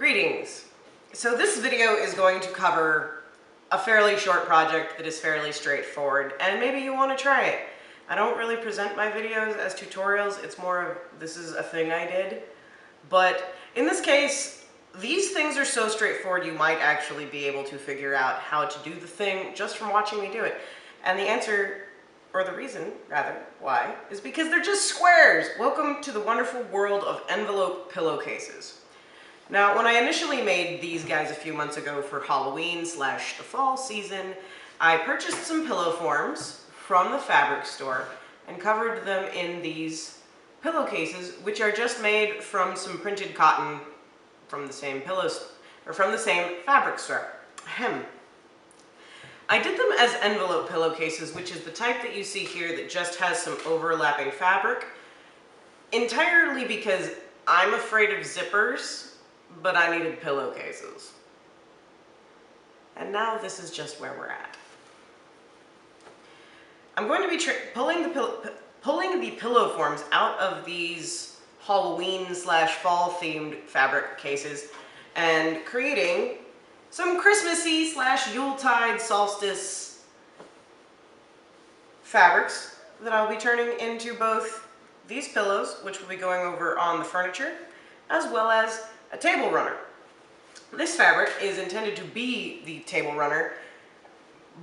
Greetings. So this video is going to cover a fairly short project that is fairly straightforward, and maybe you want to try it. I don't really present my videos as tutorials, it's more of this is a thing I did. But in this case, these things are so straightforward you might actually be able to figure out how to do the thing just from watching me do it. And the answer, or the reason, rather, why, is because they're just squares! Welcome to the wonderful world of envelope pillowcases. Now, when I initially made these guys a few months ago for Halloween / the fall season, I purchased some pillow forms from the fabric store and covered them in these pillowcases, which are just made from some printed cotton from the same from the same fabric store. Ahem. I did them as envelope pillowcases, which is the type that you see here that just has some overlapping fabric, entirely because I'm afraid of zippers, but I needed pillowcases. And now this is just where we're at. I'm going to be pulling the pillow forms out of these Halloween / fall themed fabric cases and creating some Christmassy / Yuletide solstice fabrics that I'll be turning into both these pillows, which will be going over on the furniture, as well as a table runner. This fabric is intended to be the table runner,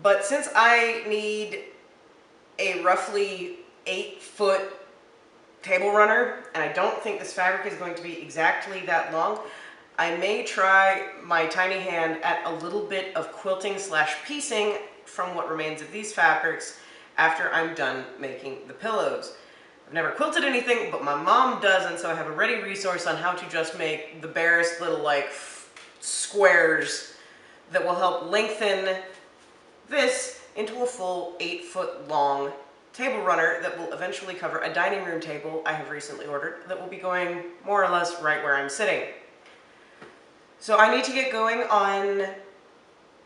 but since I need a roughly 8-foot table runner, and I don't think this fabric is going to be exactly that long, I may try my tiny hand at a little bit of quilting / piecing from what remains of these fabrics after I'm done making the pillows. I've never quilted anything, but my mom does, and so I have a ready resource on how to just make the barest little, squares that will help lengthen this into a full 8-foot long table runner that will eventually cover a dining room table I have recently ordered that will be going more or less right where I'm sitting. So I need to get going on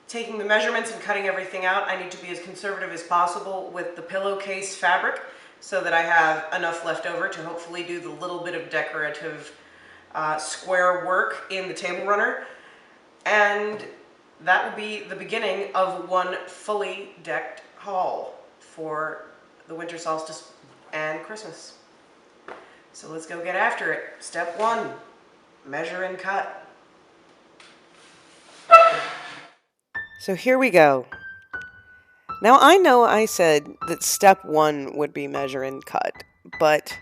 taking the measurements and cutting everything out. I need to be as conservative as possible with the pillowcase fabric so that I have enough left over to hopefully do the little bit of decorative square work in the table runner. And that will be the beginning of one fully decked haul for the winter solstice and Christmas. So let's go get after it. Step 1, measure and cut. So here we go. Now I know I said that step 1 would be measure and cut, but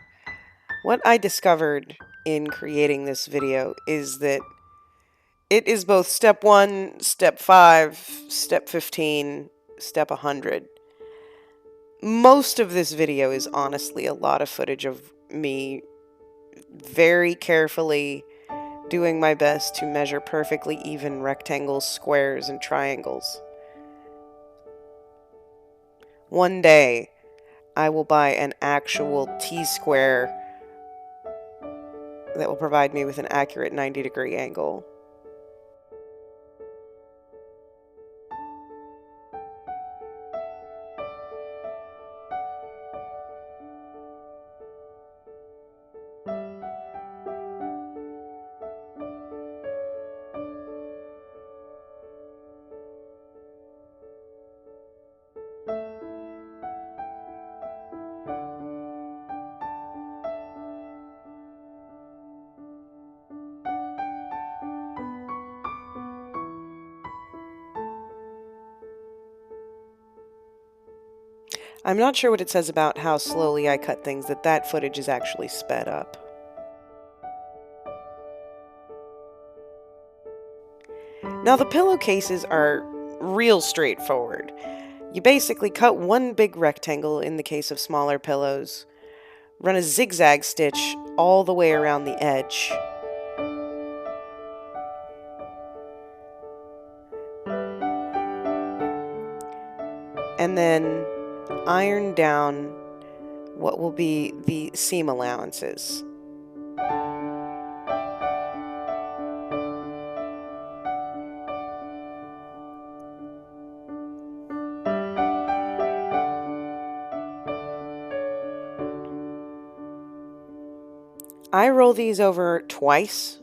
what I discovered in creating this video is that it is both step 1, step 5, step 15, step 100. Most of this video is honestly a lot of footage of me very carefully doing my best to measure perfectly even rectangles, squares, and triangles. One day, I will buy an actual T-square that will provide me with an accurate 90-degree angle. I'm not sure what it says about how slowly I cut things that footage is actually sped up. Now the pillowcases are real straightforward. You basically cut one big rectangle in the case of smaller pillows, run a zigzag stitch all the way around the edge, and then iron down what will be the seam allowances. I roll these over twice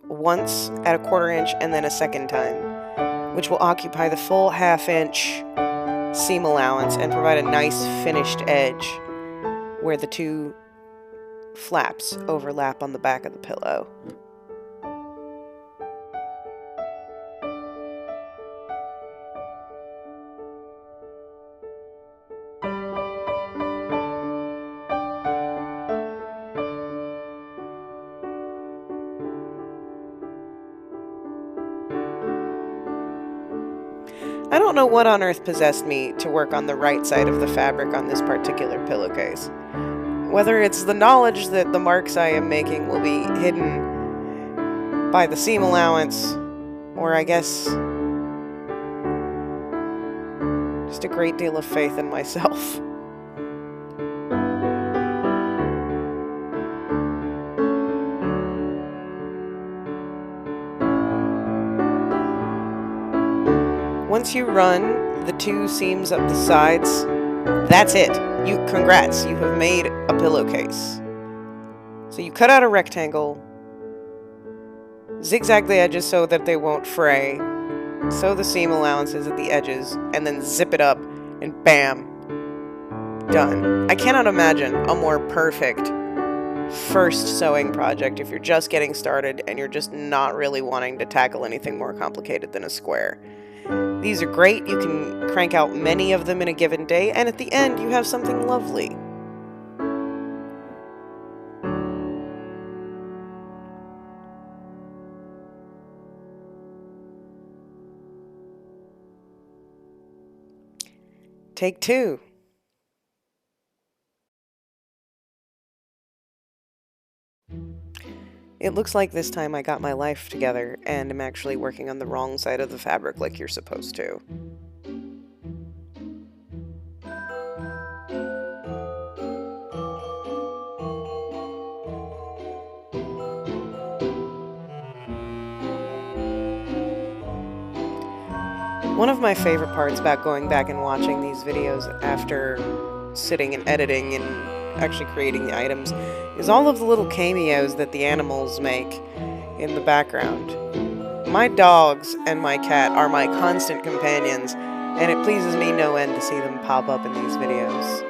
once at a 1/4 inch and then a second time, which will occupy the full 1/2 inch seam allowance and provide a nice finished edge where the two flaps overlap on the back of the pillow. I don't know what on earth possessed me to work on the right side of the fabric on this particular pillowcase. Whether it's the knowledge that the marks I am making will be hidden by the seam allowance, or I guess just a great deal of faith in myself. Once you run the two seams up the sides, that's it. Congrats, you have made a pillowcase. So you cut out a rectangle, zigzag the edges so that they won't fray, sew the seam allowances at the edges, and then zip it up, and bam, done. I cannot imagine a more perfect first sewing project if you're just getting started and you're just not really wanting to tackle anything more complicated than a square. These are great. You can crank out many of them in a given day, and at the end you have something lovely. Take 2. It looks like this time I got my life together and am actually working on the wrong side of the fabric like you're supposed to. One of my favorite parts about going back and watching these videos after sitting and editing and actually creating the items is all of the little cameos that the animals make in the background. My dogs and my cat are my constant companions, and it pleases me no end to see them pop up in these videos.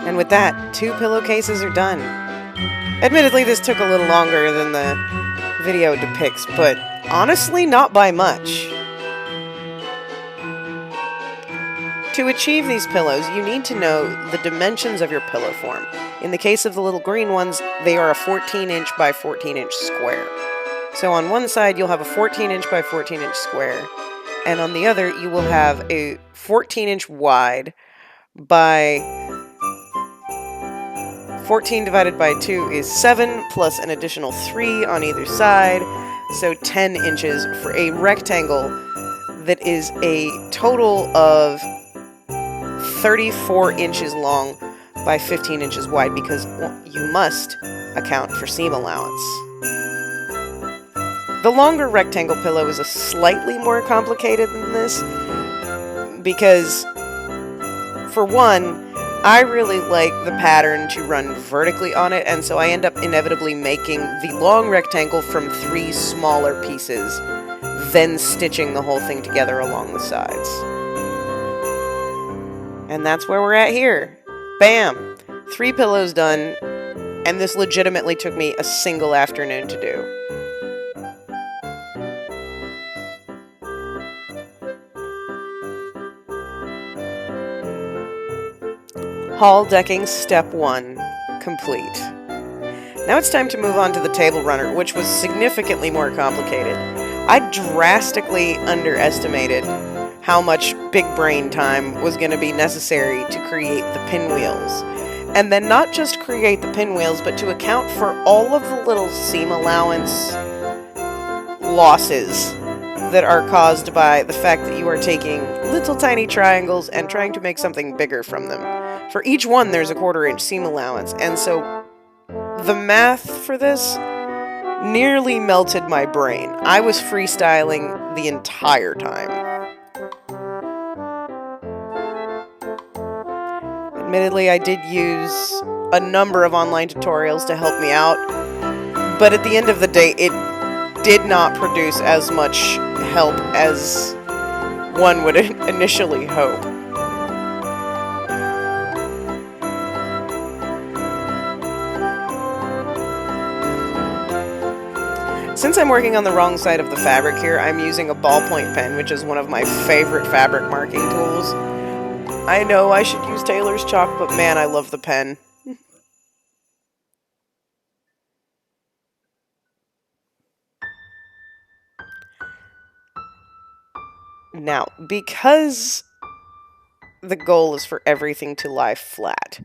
And with that, 2 pillowcases are done. Admittedly, this took a little longer than the video depicts, but honestly, not by much. To achieve these pillows, you need to know the dimensions of your pillow form. In the case of the little green ones, they are a 14-inch by 14-inch square. So on one side, you'll have a 14-inch by 14-inch square, and on the other, you will have a 14-inch wide by 14 divided by 2 is 7, plus an additional 3 on either side, so 10 inches for a rectangle that is a total of 34 inches long by 15 inches wide, because you must account for seam allowance. The longer rectangle pillow is a slightly more complicated than this, because for one, I really like the pattern to run vertically on it, and so I end up inevitably making the long rectangle from 3 smaller pieces, then stitching the whole thing together along the sides. And that's where we're at here. Bam! 3 pillows done, and this legitimately took me a single afternoon to do. Hall decking step 1. complete. Now it's time to move on to the table runner, which was significantly more complicated. I drastically underestimated how much big brain time was going to be necessary to create the pinwheels. And then not just create the pinwheels, but to account for all of the little seam allowance losses that are caused by the fact that you are taking little tiny triangles and trying to make something bigger from them. For each one, there's a 1/4 inch seam allowance, and so the math for this nearly melted my brain. I was freestyling the entire time. Admittedly, I did use a number of online tutorials to help me out, but at the end of the day, it did not produce as much help as one would initially hope. Since I'm working on the wrong side of the fabric here, I'm using a ballpoint pen, which is one of my favorite fabric marking tools. I know I should use Taylor's chalk, but man, I love the pen. Now, because the goal is for everything to lie flat,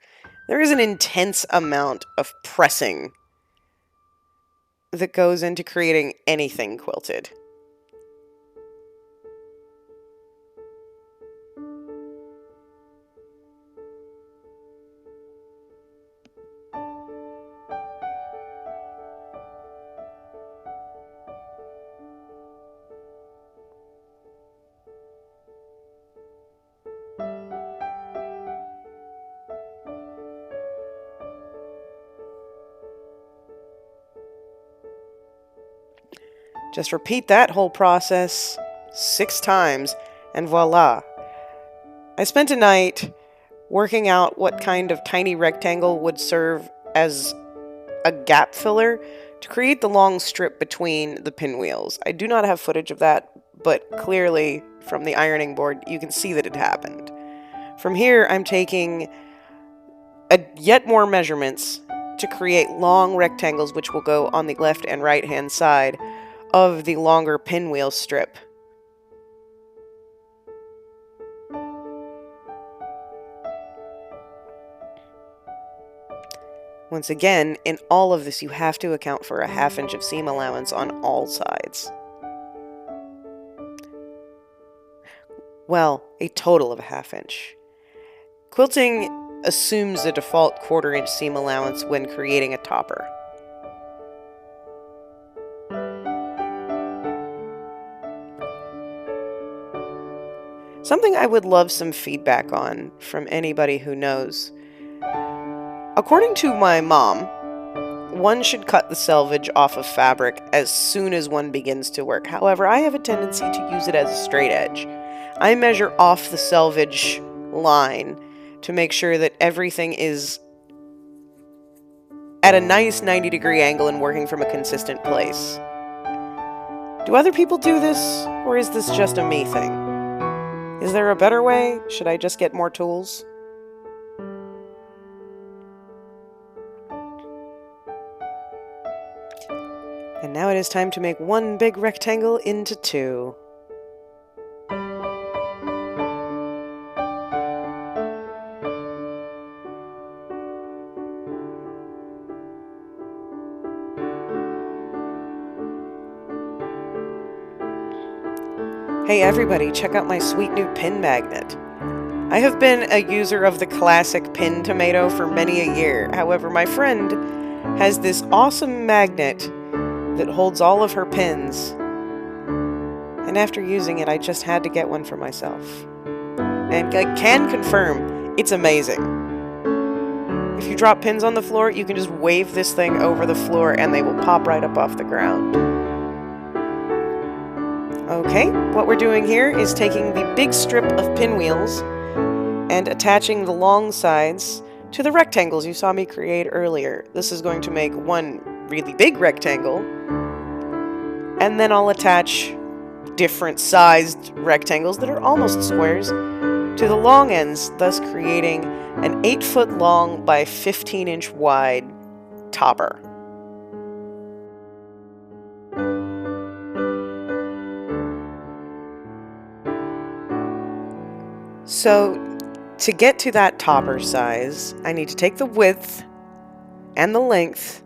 there is an intense amount of pressing that goes into creating anything quilted. Just repeat that whole process 6 times, and voila. I spent a night working out what kind of tiny rectangle would serve as a gap filler to create the long strip between the pinwheels. I do not have footage of that, but clearly from the ironing board you can see that it happened. From here, I'm taking yet more measurements to create long rectangles which will go on the left and right hand side of the longer pinwheel strip. Once again, in all of this you have to account for a 1/2 inch of seam allowance on all sides. Well, a total of a 1/2 inch. Quilting assumes a default 1/4 inch seam allowance when creating a topper. Something I would love some feedback on from anybody who knows. According to my mom, one should cut the selvage off of fabric as soon as one begins to work. However, I have a tendency to use it as a straight edge. I measure off the selvage line to make sure that everything is at a nice 90-degree angle and working from a consistent place. Do other people do this, or is this just a me thing? Is there a better way? Should I just get more tools? And now it is time to make one big rectangle into 2. Hey everybody, check out my sweet new pin magnet. I have been a user of the classic pin tomato for many a year. However, my friend has this awesome magnet that holds all of her pins. And after using it, I just had to get one for myself. And I can confirm, it's amazing. If you drop pins on the floor, you can just wave this thing over the floor and they will pop right up off the ground. Okay, what we're doing here is taking the big strip of pinwheels and attaching the long sides to the rectangles you saw me create earlier. This is going to make one really big rectangle, and then I'll attach different sized rectangles that are almost squares to the long ends, thus creating an 8-foot long by 15-inch wide topper. So, to get to that topper size, I need to take the width and the length,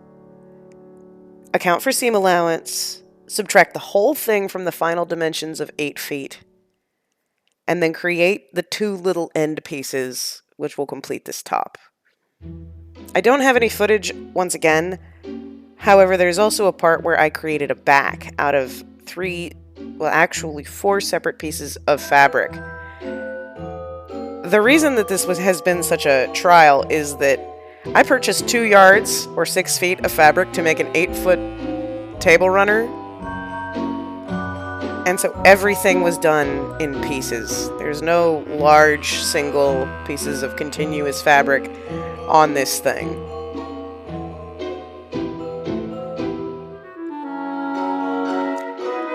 account for seam allowance, subtract the whole thing from the final dimensions of 8 feet, and then create the 2 little end pieces, which will complete this top. I don't have any footage, once again. However, there's also a part where I created a back out of 4 separate pieces of fabric. The reason that this has been such a trial is that I purchased 2 yards or 6 feet of fabric to make an 8-foot table runner. And so everything was done in pieces. There's no large single pieces of continuous fabric on this thing.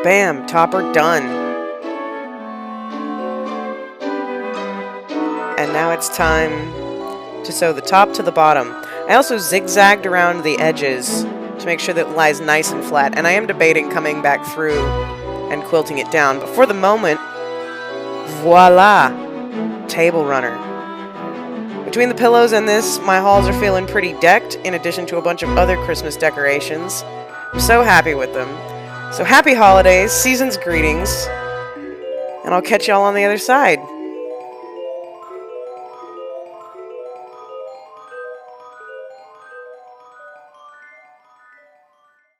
Bam, topper done. And now it's time to sew the top to the bottom. I also zigzagged around the edges to make sure that it lies nice and flat. And I am debating coming back through and quilting it down. But for the moment, voila, table runner. Between the pillows and this, my halls are feeling pretty decked, in addition to a bunch of other Christmas decorations. I'm so happy with them. So happy holidays, season's greetings, and I'll catch y'all on the other side.